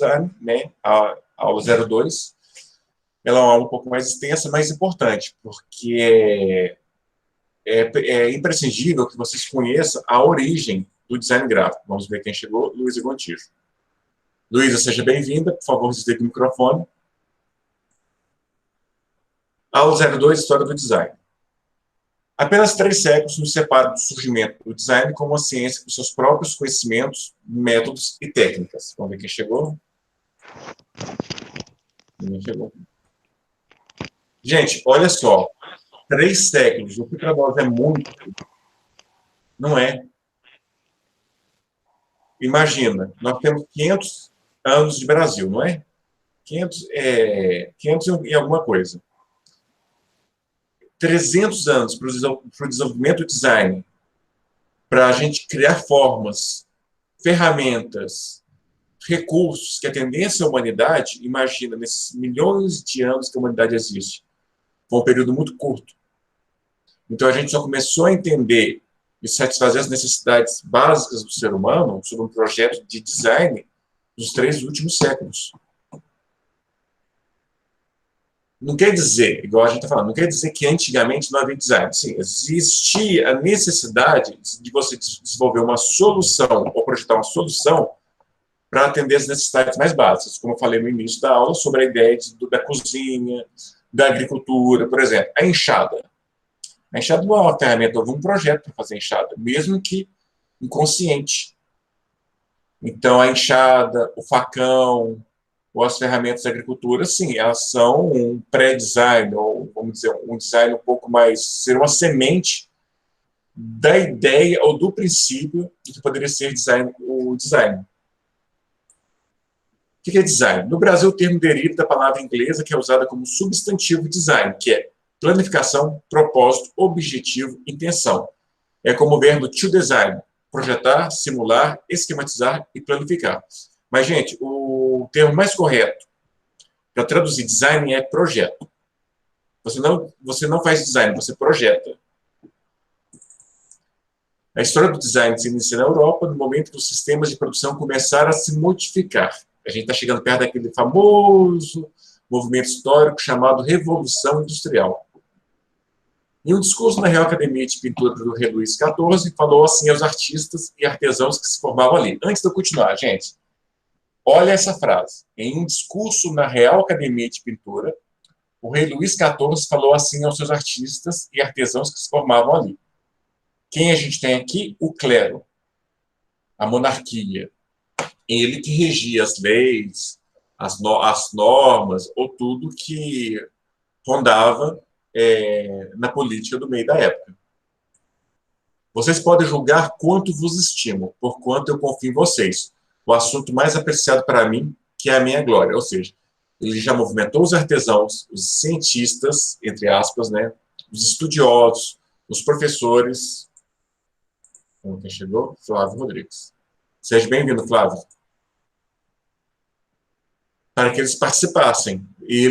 design, né, a aula 02. Ela é uma aula um pouco mais extensa, mas importante, porque é imprescindível que vocês conheçam a origem do design gráfico. Vamos ver quem chegou, Luísa Gontijo. Luísa, seja bem-vinda, por favor, desligue o microfone. Aula 02, História do Design. Apenas 3 séculos nos separam do surgimento do design como uma ciência com seus próprios conhecimentos, métodos e técnicas. Vamos ver quem chegou. Ninguém chegou. Gente, olha só. 3 séculos, o que para nós é muito, não é? Imagina, nós temos 500 anos de Brasil, não é? 500 e alguma coisa. 300 anos para o desenvolvimento do design, para a gente criar formas, ferramentas, recursos que atendessem à humanidade. Imagina, nesses milhões de anos que a humanidade existe. Foi um período muito curto. Então, a gente só começou a entender e satisfazer as necessidades básicas do ser humano sob um projeto de design dos 3 últimos séculos. Não quer dizer, igual a gente está falando, não quer dizer que antigamente não havia design. Sim, existia a necessidade de você desenvolver uma solução ou projetar uma solução para atender as necessidades mais básicas, como eu falei no início da aula, sobre a ideia da cozinha, da agricultura, por exemplo. A enxada. A enxada não é uma ferramenta, houve um projeto para fazer enxada, mesmo que inconsciente. Então, a enxada, o facão, ou as ferramentas da agricultura, sim, elas são um pré-design, ou vamos dizer, um design um pouco mais, ser uma semente da ideia ou do princípio de que poderia ser o design. O que é design? No Brasil, o termo deriva da palavra inglesa que é usada como substantivo design, que é planificação, propósito, objetivo, intenção. É como o verbo to design, projetar, simular, esquematizar e planificar. Mas, gente, o termo mais correto para traduzir design é projeto. Você não faz design, você projeta. A história do design se inicia na Europa no momento que os sistemas de produção começaram a se modificar. A gente está chegando perto daquele famoso movimento histórico chamado Revolução Industrial. Em um discurso na Real Academia de Pintura do Rei Luís XIV, falou assim aos artistas e artesãos que se formavam ali. Antes de eu continuar, gente, olha essa frase. Em um discurso na Real Academia de Pintura, o Rei Luís XIV falou assim aos seus artistas e artesãos que se formavam ali. Quem a gente tem aqui? O clero, a monarquia. Ele que regia as leis, as normas, ou tudo que rondava na política do meio da época. Vocês podem julgar quanto vos estimo, por quanto eu confio em vocês. O assunto mais apreciado para mim, que é a minha glória. Ou seja, ele já movimentou os artesãos, os cientistas, entre aspas, né, os estudiosos, os professores. Quem chegou? Flávio Rodrigues. Seja bem-vindo, Flávio. Para que eles participassem. E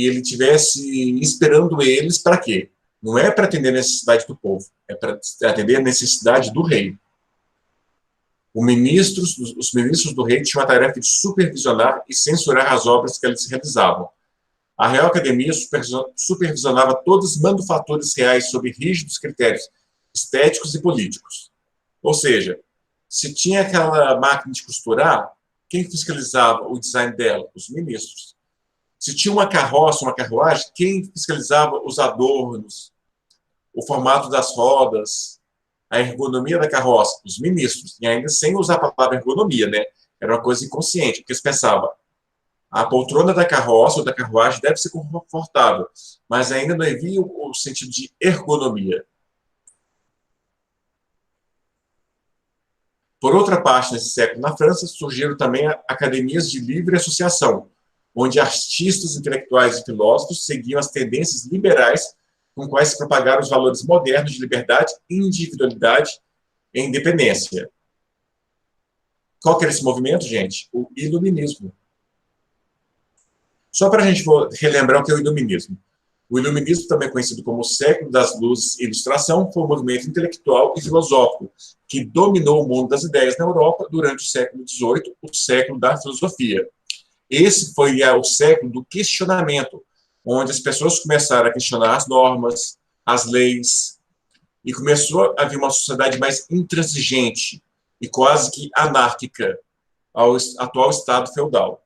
ele tivesse esperando eles para quê? Não é para atender a necessidade do povo, é para atender a necessidade do rei. Os ministros do rei tinham a tarefa de supervisionar e censurar as obras que eles realizavam. A Real Academia supervisionava todas as manufaturas reais sob rígidos critérios estéticos e políticos. Ou seja, se tinha aquela máquina de costurar, quem fiscalizava o design dela? Os ministros. Se tinha uma carroça, uma carruagem, quem fiscalizava os adornos, o formato das rodas, a ergonomia da carroça? Os ministros. E ainda sem usar a palavra ergonomia, né? Era uma coisa inconsciente, porque eles pensavam, a poltrona da carroça ou da carruagem deve ser confortável, mas ainda não havia o sentido de ergonomia. Por outra parte, nesse século, na França, surgiram também academias de livre associação, onde artistas, intelectuais e filósofos seguiam as tendências liberais com quais se propagaram os valores modernos de liberdade, individualidade e independência. Qual que era esse movimento, gente? O iluminismo. Só para a gente relembrar o que é o iluminismo. O Iluminismo, também conhecido como o século das luzes e ilustração, foi um movimento intelectual e filosófico que dominou o mundo das ideias na Europa durante o século XVIII, o século da filosofia. Esse foi o século do questionamento, onde as pessoas começaram a questionar as normas, as leis, e começou a haver uma sociedade mais intransigente e quase que anárquica ao atual estado feudal.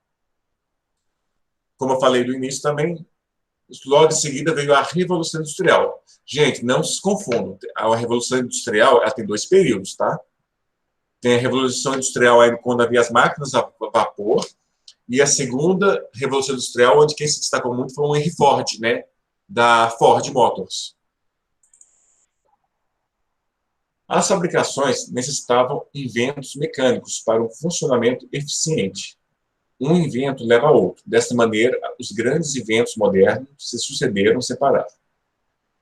Como eu falei no início também, logo em seguida veio a Revolução Industrial. Gente, não se confundam. A Revolução Industrial ela tem dois períodos, tá? Tem a Revolução Industrial aí, quando havia as máquinas a vapor, e a segunda Revolução Industrial, onde quem se destacou muito foi o Henry Ford, né? Da Ford Motors. As fabricações necessitavam inventos mecânicos para um funcionamento eficiente. Um invento leva a outro. Desta maneira, os grandes inventos modernos se sucederam separados.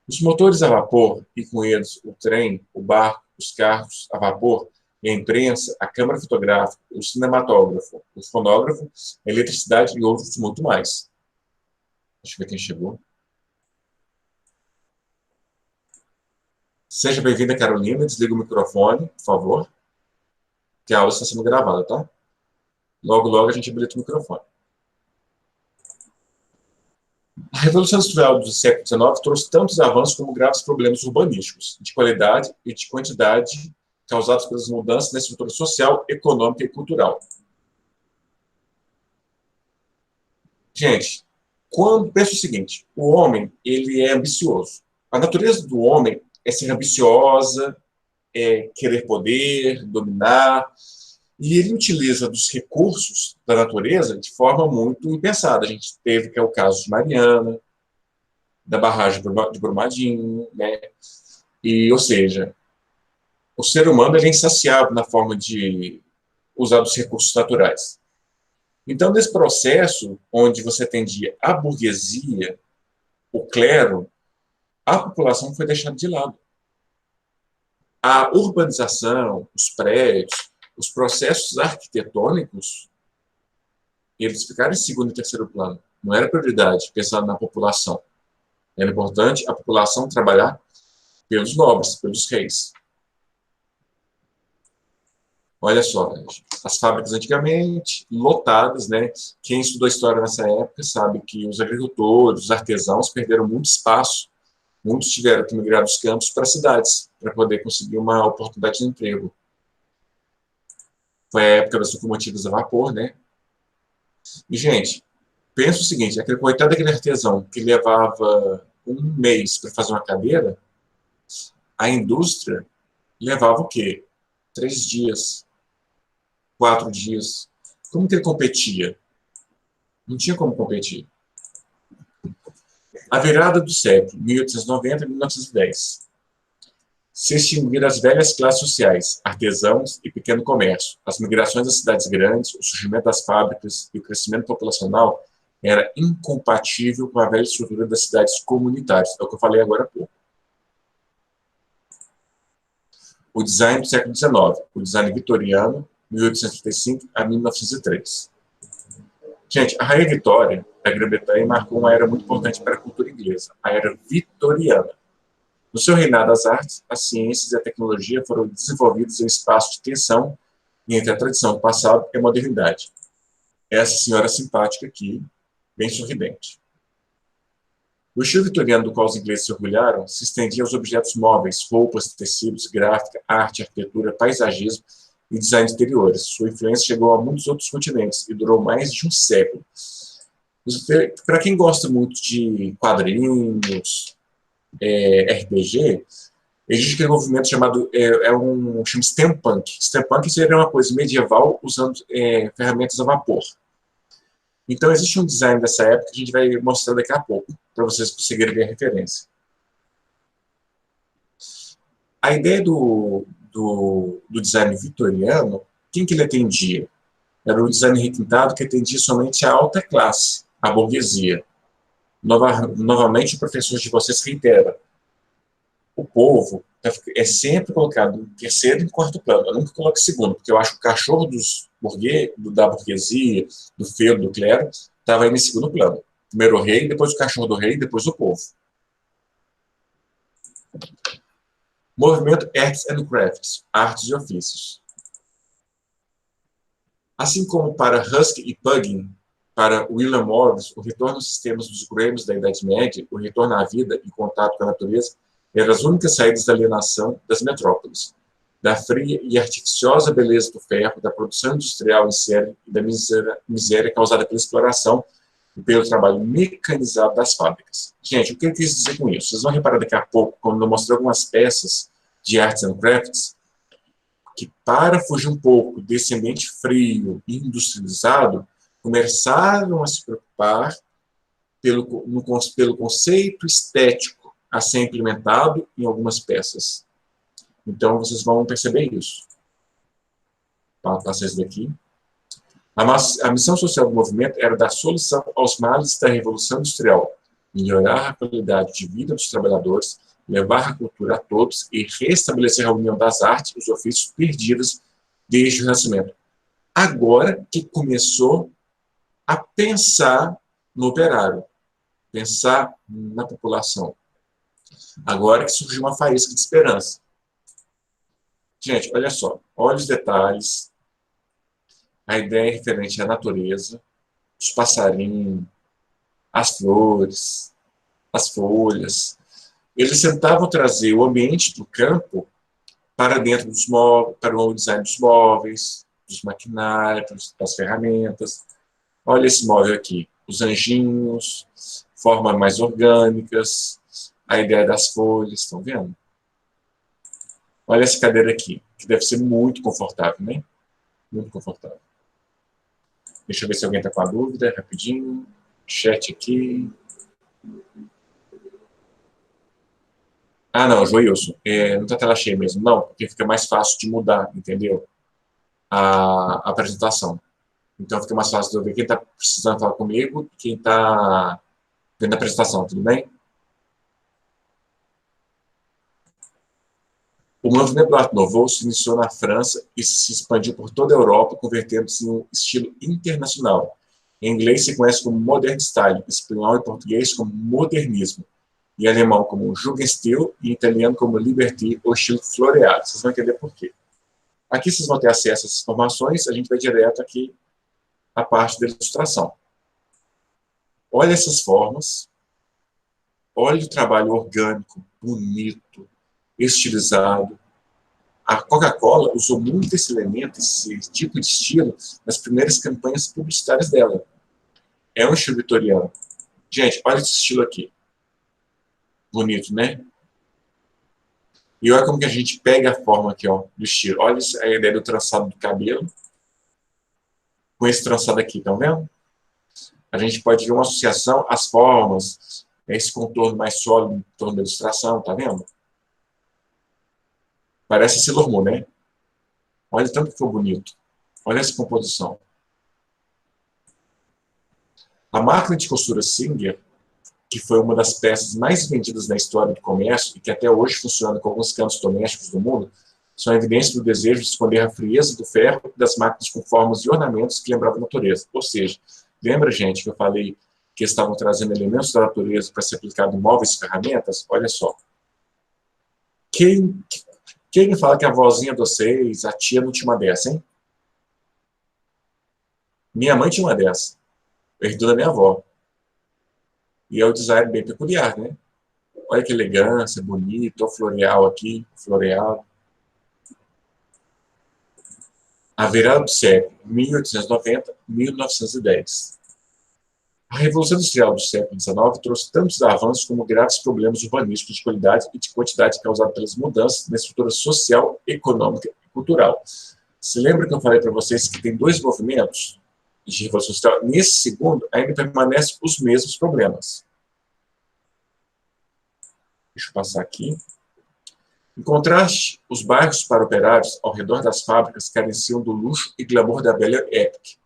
Os motores a vapor, e com eles o trem, o barco, os carros a vapor, a imprensa, a câmara fotográfica, o cinematógrafo, o fonógrafo, a eletricidade e outros muito mais. Deixa eu ver quem chegou. Seja bem-vinda, Carolina. Desliga o microfone, por favor, que a aula está sendo gravada, tá? Logo, logo a gente habilita o microfone. A Revolução Industrial do século XIX trouxe tantos avanços como graves problemas urbanísticos, de qualidade e de quantidade, causados pelas mudanças na estrutura social, econômica e cultural. Gente, pensa o seguinte, o homem ele é ambicioso. A natureza do homem é ser ambiciosa, é querer poder, dominar, e ele utiliza dos recursos da natureza de forma muito impensada. A gente teve que é o caso de Mariana, da barragem de Brumadinho, né? E, ou seja, o ser humano ele é insaciável na forma de usar dos recursos naturais. Então, nesse processo, onde você atendia a burguesia, o clero, a população foi deixada de lado. A urbanização, os prédios, os processos arquitetônicos, eles ficaram em segundo e terceiro plano. Não era prioridade pensar na população. Era importante a população trabalhar pelos nobres, pelos reis. Olha só, as fábricas antigamente, lotadas, né? Quem estudou história nessa época sabe que os agricultores, os artesãos perderam muito espaço. Muitos tiveram que migrar dos campos para as cidades, para poder conseguir uma oportunidade de emprego. Foi a época das locomotivas a vapor, né? E, gente, pensa o seguinte, aquele coitado daquele artesão que levava um mês para fazer uma cadeira, a indústria levava o quê? 3 dias, 4 dias. Como que ele competia? Não tinha como competir. A virada do século, 1890 a 1910. Se extinguiram as velhas classes sociais, artesãos e pequeno comércio. As migrações das cidades grandes, o surgimento das fábricas e o crescimento populacional era incompatível com a velha estrutura das cidades comunitárias. É o que eu falei agora há pouco. O design do século XIX, o design vitoriano, 1835 a 1903. Gente, a Rainha Vitória, da Grã-Bretanha, marcou uma era muito importante para a cultura inglesa, a era vitoriana. No seu reinado, as artes, as ciências e a tecnologia foram desenvolvidos em um espaço de tensão entre a tradição do passado e a modernidade. Essa senhora simpática aqui, bem sorridente. O estilo vitoriano do qual os ingleses se orgulharam se estendia aos objetos móveis, roupas, tecidos, gráfica, arte, arquitetura, paisagismo e design de interiores. Sua influência chegou a muitos outros continentes e durou mais de um século. Para quem gosta muito de quadrinhos, RPG, existe aquele movimento chamado chama steampunk. Steampunk seria uma coisa medieval usando ferramentas a vapor. Então, existe um design dessa época que a gente vai mostrar daqui a pouco, para vocês conseguirem ver a referência. A ideia do design vitoriano, quem que ele atendia? Era o design requintado que atendia somente a alta classe, a burguesia. Novamente, o professor de vocês reitera. O povo é sempre colocado em terceiro e quarto plano. Eu nunca coloco em segundo, porque eu acho que o cachorro da burguesia, do feudo, do clero, estava aí em segundo plano. Primeiro o rei, depois o cachorro do rei, depois o povo. Movimento Arts and Crafts, artes e ofícios. Assim como para Husky e Puggin, para William Morris, o retorno aos sistemas dos Grêmios da Idade Média, o retorno à vida e contato com a natureza, eram as únicas saídas da alienação das metrópoles, da fria e artificiosa beleza do ferro, da produção industrial em série e da miséria causada pela exploração e pelo trabalho mecanizado das fábricas. Gente, o que eu quis dizer com isso? Vocês vão reparar daqui a pouco, quando eu mostrar algumas peças de arts and crafts, que para fugir um pouco desse ambiente frio e industrializado, começaram a se preocupar pelo conceito estético a ser implementado em algumas peças. Então, vocês vão perceber isso. Vou passar isso daqui. A missão social do movimento era dar solução aos males da Revolução Industrial, melhorar a qualidade de vida dos trabalhadores, levar a cultura a todos e restabelecer a união das artes e os ofícios perdidos desde o Renascimento. Agora que começou a pensar no operário, pensar na população. Agora que surgiu uma faísca de esperança. Gente, olha só, olha os detalhes, a ideia é referente à natureza, os passarinhos, as flores, as folhas. Eles tentavam trazer o ambiente do campo para dentro dos móveis, para o design dos móveis, dos maquinários, das ferramentas. Olha esse móvel aqui, os anjinhos, formas mais orgânicas, a ideia das folhas, estão vendo? Olha essa cadeira aqui, que deve ser muito confortável, né? Muito confortável. Deixa eu ver se alguém está com a dúvida, rapidinho. Chat aqui. Ah, não, Joilson, não está tela cheia mesmo. Não, porque fica mais fácil de mudar, entendeu? A apresentação. Então fica mais fácil de eu ver quem está precisando falar comigo e quem está vendo a apresentação, tudo bem? O movimento do Art Nouveau se iniciou na França e se expandiu por toda a Europa, convertendo-se em um estilo internacional. Em inglês se conhece como Modern Style, em espanhol e português como modernismo, em alemão como Jugendstil e em italiano como Liberty ou estilo floreado. Vocês vão entender por quê. Aqui vocês vão ter acesso a essas informações, a gente vai direto aqui à parte da ilustração. Olha essas formas, olha o trabalho orgânico, bonito, estilizado. A Coca-Cola usou muito esse elemento, esse tipo de estilo, nas primeiras campanhas publicitárias dela. É um estilo vitoriano. Gente, olha esse estilo aqui. Bonito, né? E olha como que a gente pega a forma aqui, ó, do estilo. Olha a ideia do traçado do cabelo. Com esse traçado aqui, estão vendo? A gente pode ver uma associação às formas, esse contorno mais sólido em torno da ilustração, tá vendo? Parece Sailor Moon, né? Olha o tanto que ficou bonito. Olha essa composição. A máquina de costura Singer, que foi uma das peças mais vendidas na história do comércio e que até hoje funciona com alguns cantos domésticos do mundo, são evidências do desejo de esconder a frieza do ferro e das máquinas com formas e ornamentos que lembravam a natureza. Ou seja, lembra, gente, que eu falei que eles estavam trazendo elementos da natureza para ser aplicado em móveis e ferramentas? Olha só. Quem me fala que a vozinha de vocês, a tia, não tinha uma dessa, hein? Minha mãe tinha uma dessa. Herdou da minha avó. E é um design bem peculiar, né? Olha que elegância, bonito, o floreal aqui, floreado. A virada do século, 1890-1910. A Revolução Industrial do século XIX trouxe tantos avanços como graves problemas urbanísticos de qualidade e de quantidade causados pelas mudanças na estrutura social, econômica e cultural. Se lembra que eu falei para vocês que tem dois movimentos de Revolução Industrial? Nesse segundo, ainda permanecem os mesmos problemas. Deixa eu passar aqui. Em contraste, os bairros para operários ao redor das fábricas careciam do luxo e glamour da Belle Époque.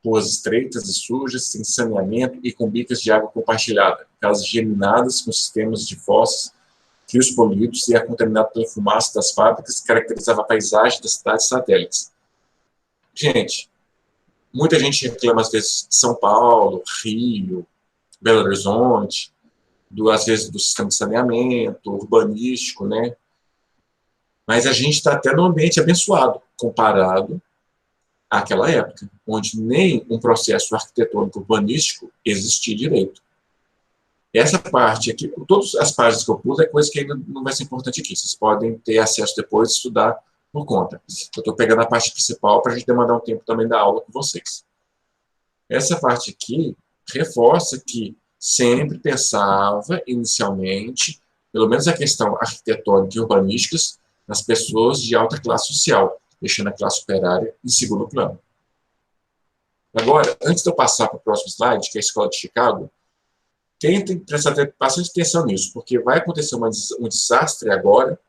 Ruas estreitas e sujas, sem saneamento e com bicas de água compartilhada, casas geminadas com sistemas de fossas, rios poluídos e ar contaminado pela fumaça das fábricas que caracterizava a paisagem das cidades satélites. Gente, muita gente reclama às vezes de São Paulo, Rio, Belo Horizonte, às vezes, do sistema de saneamento, urbanístico, né? Mas a gente está até no ambiente abençoado, comparado àquela época, onde nem um processo arquitetônico urbanístico existia direito. Essa parte aqui, todas as páginas que eu pus é coisa que ainda não vai ser importante aqui. Vocês podem ter acesso depois e estudar por conta. Eu estou pegando a parte principal para a gente demandar um tempo também da aula com vocês. Essa parte aqui reforça que sempre pensava, inicialmente, pelo menos a questão arquitetônica e urbanística, nas pessoas de alta classe social, deixando a classe operária em segundo plano. Agora, antes de eu passar para o próximo slide, que é a Escola de Chicago, tentem prestar bastante atenção nisso, porque vai acontecer um desastre agora,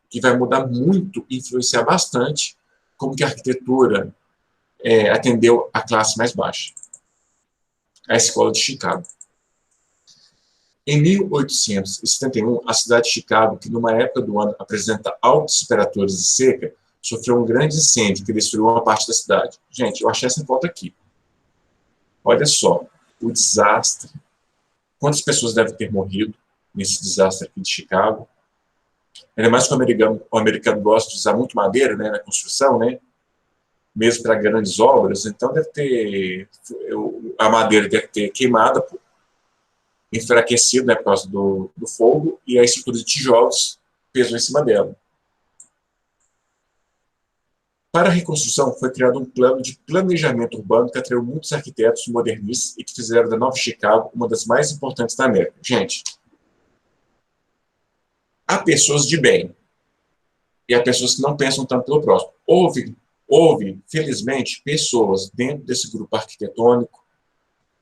que vai mudar muito e influenciar bastante como que a arquitetura atendeu a classe mais baixa. A Escola de Chicago. Em 1871, a cidade de Chicago, que numa época do ano apresenta altas temperaturas de seca, sofreu um grande incêndio que destruiu uma parte da cidade. Gente, eu achei essa foto aqui. Olha só, o desastre. Quantas pessoas devem ter morrido nesse desastre aqui de Chicago? Ainda mais que o americano gosta de usar muito madeira, né, na construção, né? Mesmo para grandes obras, então deve ter, a madeira deve ter queimado, enfraquecido, né, por causa do fogo, e a estrutura de tijolos pesou em cima dela. Para a reconstrução, foi criado um plano de planejamento urbano que atraiu muitos arquitetos modernistas e que fizeram da Nova Chicago uma das mais importantes da América. Gente, há pessoas de bem e há pessoas que não pensam tanto pelo próximo. Houve, felizmente, pessoas dentro desse grupo arquitetônico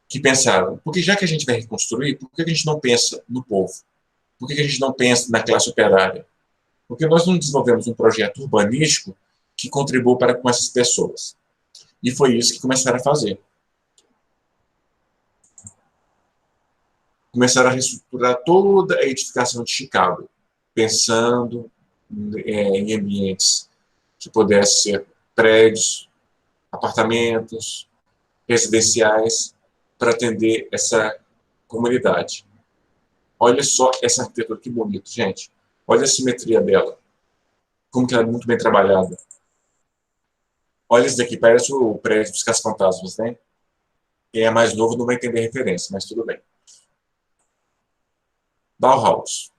que pensaram, porque já que a gente vai reconstruir, por que a gente não pensa no povo? Por que a gente não pensa na classe operária? Porque nós não desenvolvemos um projeto urbanístico que contribua para com essas pessoas. E foi isso que começaram a fazer. Começaram a reestruturar toda a edificação de Chicago, pensando em ambientes que pudessem ser prédios, apartamentos, residenciais, para atender essa comunidade. Olha só essa arquitetura, que bonito, gente. Olha a simetria dela. Como que ela é muito bem trabalhada. Olha esse daqui, parece o prédio dos Caça-Fantasmas, né? Quem é mais novo não vai entender a referência, mas tudo bem. Bauhaus.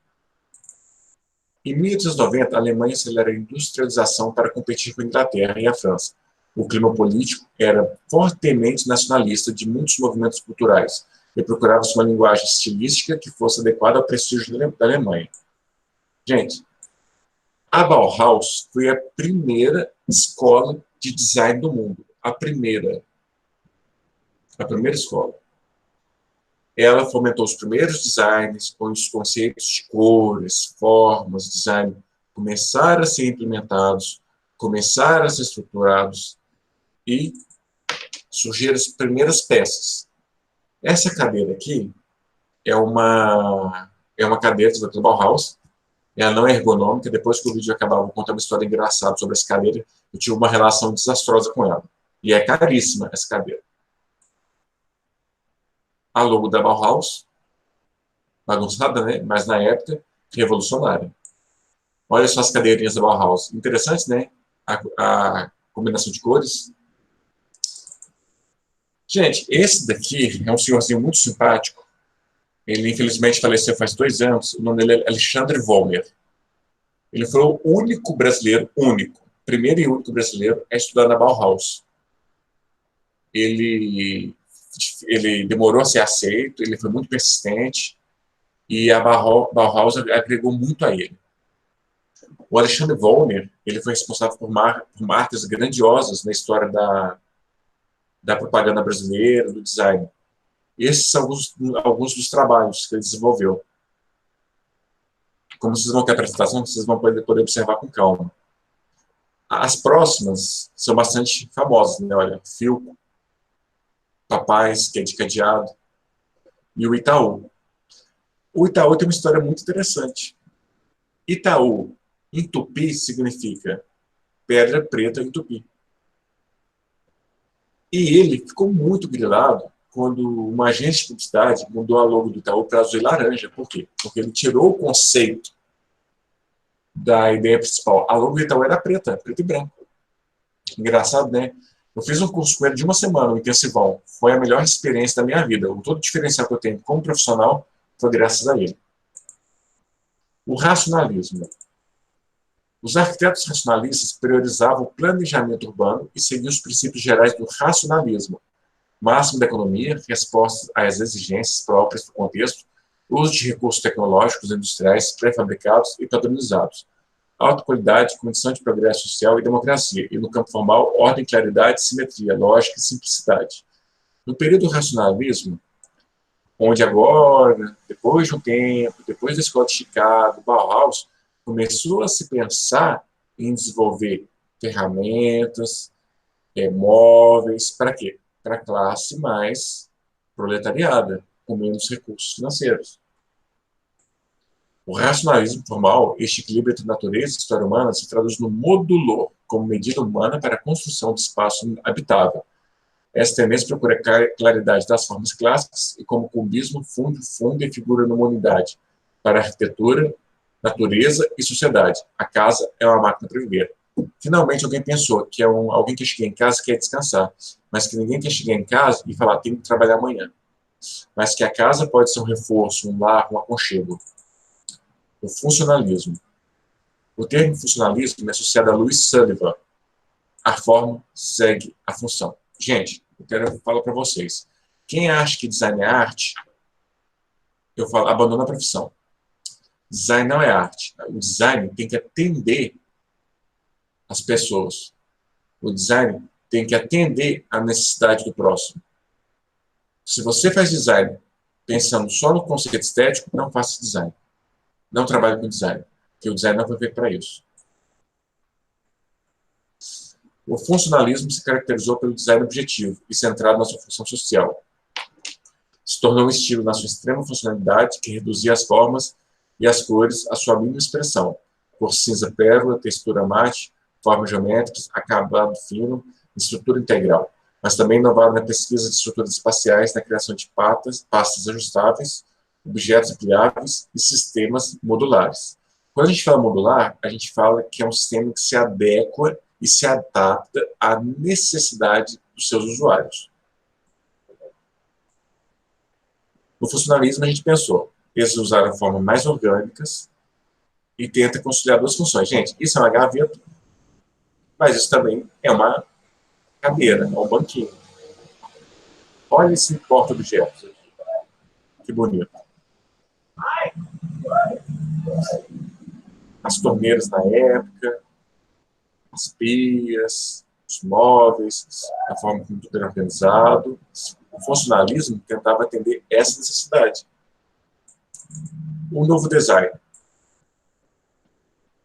Em 1890, a Alemanha acelera a industrialização para competir com a Inglaterra e a França. O clima político era fortemente nacionalista de muitos movimentos culturais e procurava-se uma linguagem estilística que fosse adequada ao prestígio da Alemanha. Gente, a Bauhaus foi a primeira escola de design do mundo. A primeira escola. Ela fomentou os primeiros designs, com os conceitos de cores, formas, design começaram a ser implementados, começaram a ser estruturados e surgiram as primeiras peças. Essa cadeira aqui é uma cadeira da Bauhaus. Ela não é ergonômica. Depois que o vídeo acabar, eu vou contar uma história engraçada sobre essa cadeira. Eu tive uma relação desastrosa com ela. E é caríssima essa cadeira. A logo da Bauhaus, bagunçada, né? Mas na época, revolucionária. Olha só as cadeirinhas da Bauhaus. Interessante, né? A combinação de cores. Gente, esse daqui é um senhorzinho muito simpático. Ele, infelizmente, faleceu faz 2 anos. O nome dele é Alexandre Vollmer. Ele foi o único brasileiro, primeiro e único brasileiro a estudar na Bauhaus. Ele demorou a ser aceito, ele foi muito persistente, e a Bauhaus agregou muito a ele. O Alexandre Vollmer, ele foi responsável por marcas grandiosas na história da propaganda brasileira, do design. Esses são alguns dos trabalhos que ele desenvolveu. Como vocês vão ter a apresentação, vocês vão poder observar com calma. As próximas são bastante famosas, né? Olha, Philco, Papais, que é de cadeado, e o Itaú. O Itaú tem uma história muito interessante. Itaú, em tupi, significa pedra preta em tupi. E ele ficou muito grilado quando uma agência de publicidade mudou a logo do Itaú para azul e laranja. Por quê? Porque ele tirou o conceito da ideia principal. A logo do Itaú era preta, preto e branco. Engraçado, né? Eu fiz um curso com ele de uma semana, um intensivão. Foi a melhor experiência da minha vida. Todo o diferencial que eu tenho como profissional foi graças a ele. O racionalismo. Os arquitetos racionalistas priorizavam o planejamento urbano e seguiam os princípios gerais do racionalismo. Máximo da economia, respostas às exigências próprias do contexto, uso de recursos tecnológicos industriais pré-fabricados e padronizados, alta qualidade, condição de progresso social e democracia, e no campo formal, ordem, claridade, simetria, lógica e simplicidade. No período do racionalismo, onde agora, depois de um tempo, depois da Escola de Chicago, Bauhaus, começou a se pensar em desenvolver ferramentas, móveis, para quê? Para a classe mais proletariada, com menos recursos financeiros. O racionalismo formal, este equilíbrio entre natureza e história humana, se traduz no modulor, como medida humana para a construção de espaço habitável. Essa tendência procura a claridade das formas clássicas e, como o cubismo, funde e figura numa unidade para a arquitetura, natureza e sociedade. A casa é uma máquina para viver. Finalmente, alguém pensou que alguém que chega em casa quer descansar, mas que ninguém quer chegar em casa e falar, tem que trabalhar amanhã. Mas que a casa pode ser um reforço, um lar, um aconchego. O funcionalismo. O termo funcionalismo é associado a Louis Sullivan. A forma segue a função. Gente, eu quero falar para vocês. Quem acha que design é arte, eu falo, abandona a profissão. Design não é arte. O design tem que atender as pessoas. O design tem que atender a necessidade do próximo. Se você faz design pensando só no conceito estético, não faça design. Não trabalhe com design, porque o design não foi feito para isso. O funcionalismo se caracterizou pelo design objetivo e centrado na sua função social. Se tornou um estilo na sua extrema funcionalidade que reduzia as formas e as cores à sua mínima expressão, cor cinza pérola, textura mate, formas geométricas, acabado fino, estrutura integral, mas também inovaram na pesquisa de estruturas espaciais, na criação de pastas ajustáveis, objetos ampliáveis e sistemas modulares. Quando a gente fala modular, a gente fala que é um sistema que se adequa e se adapta à necessidade dos seus usuários. No funcionalismo, a gente pensou, eles usaram formas mais orgânicas e tenta conciliar duas funções. Gente, isso é uma gaveta, mas isso também é uma cadeira, é um banquinho. Olha esse porta-objetos. Que bonito. As torneiras na época, as pias, os móveis, a forma como tudo era organizado. O funcionalismo tentava atender essa necessidade. O novo design.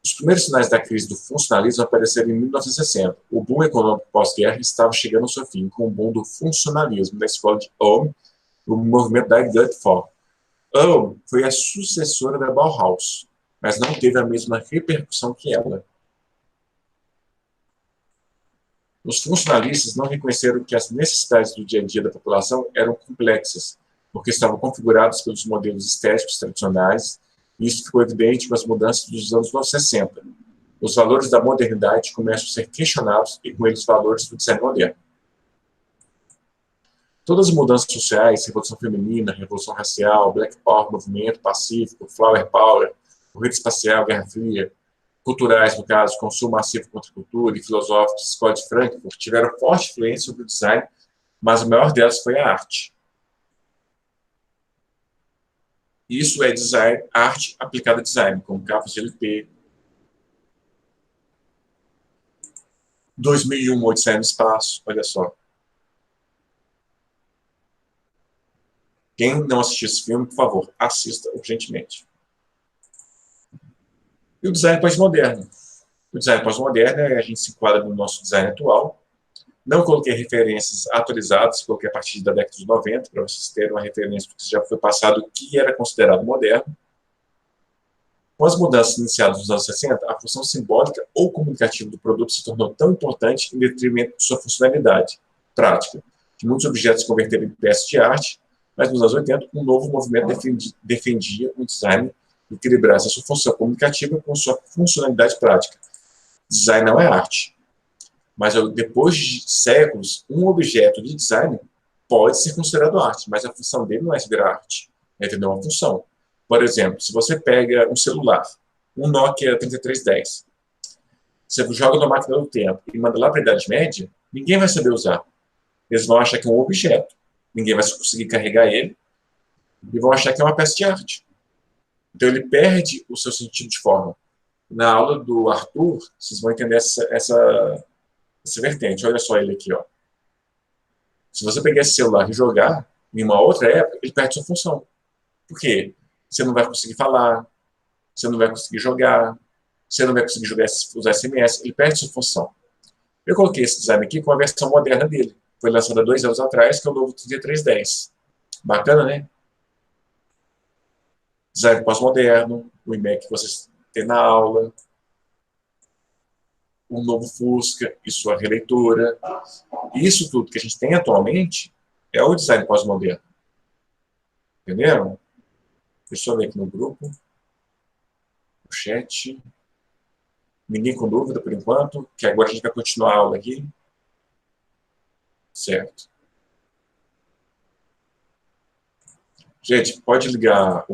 Os primeiros sinais da crise do funcionalismo apareceram em 1960. O boom econômico pós-guerra estava chegando ao seu fim, com o boom do funcionalismo da escola de Ulm, o movimento da Gutfall. Ulm foi a sucessora da Bauhaus, mas não teve a mesma repercussão que ela. Os funcionalistas não reconheceram que as necessidades do dia a dia da população eram complexas, porque estavam configuradas pelos modelos estéticos tradicionais, e isso ficou evidente com as mudanças dos anos 60. Os valores da modernidade começam a ser questionados e com eles os valores do design moderno. Todas as mudanças sociais, Revolução Feminina, Revolução Racial, Black Power, Movimento Pacífico, Flower Power, Corrida Espacial, Guerra Fria, culturais, no caso, consumo massivo contra a cultura, e filosóficos, Escola de Frankfurt, tiveram forte influência sobre o design, mas a maior delas foi a arte. Isso é design, arte aplicada a design, como capas de LP. 2001, Odisseia no Espaço, olha só. Quem não assistiu esse filme, por favor, assista urgentemente. E o design pós-moderno. O design pós-moderno, a gente se enquadra no nosso design atual. Não coloquei referências atualizadas, coloquei a partir da década de 90, para vocês terem uma referência do que já foi passado, o que era considerado moderno. Com as mudanças iniciadas nos anos 60, a função simbólica ou comunicativa do produto se tornou tão importante em detrimento de sua funcionalidade prática. que muitos objetos se converteram em peças de arte, mas nos anos 80, um novo movimento defendia um design que equilibrasse a sua função comunicativa com sua funcionalidade prática. Design não é arte, mas depois de séculos, um objeto de design pode ser considerado arte, mas a função dele não é virar arte, é ter uma função. Por exemplo, se você pega um celular, um Nokia 3310, você joga na máquina do tempo e manda lá para a Idade Média, ninguém vai saber usar. Eles vão achar que é um objeto, ninguém vai conseguir carregar ele, e vão achar que é uma peça de arte. Então ele perde o seu sentido de forma. Na aula do Arthur, vocês vão entender essa vertente. Olha só ele aqui, ó. Se você pegar esse celular e jogar em uma outra época, ele perde sua função. Por quê? Você não vai conseguir falar, você não vai conseguir jogar, você não vai conseguir usar SMS, ele perde sua função. Eu coloquei esse design aqui com a versão moderna dele. Foi lançado há 2 anos atrás, que é o novo 3310. Bacana, né? Design pós-moderno, o iMac que vocês têm na aula, um novo Fusca e sua releitura. Isso tudo que a gente tem atualmente é o design pós-moderno. Entenderam? Deixa eu ler aqui no grupo, no chat. Ninguém com dúvida por enquanto, que agora a gente vai continuar a aula aqui. Certo. Gente, pode ligar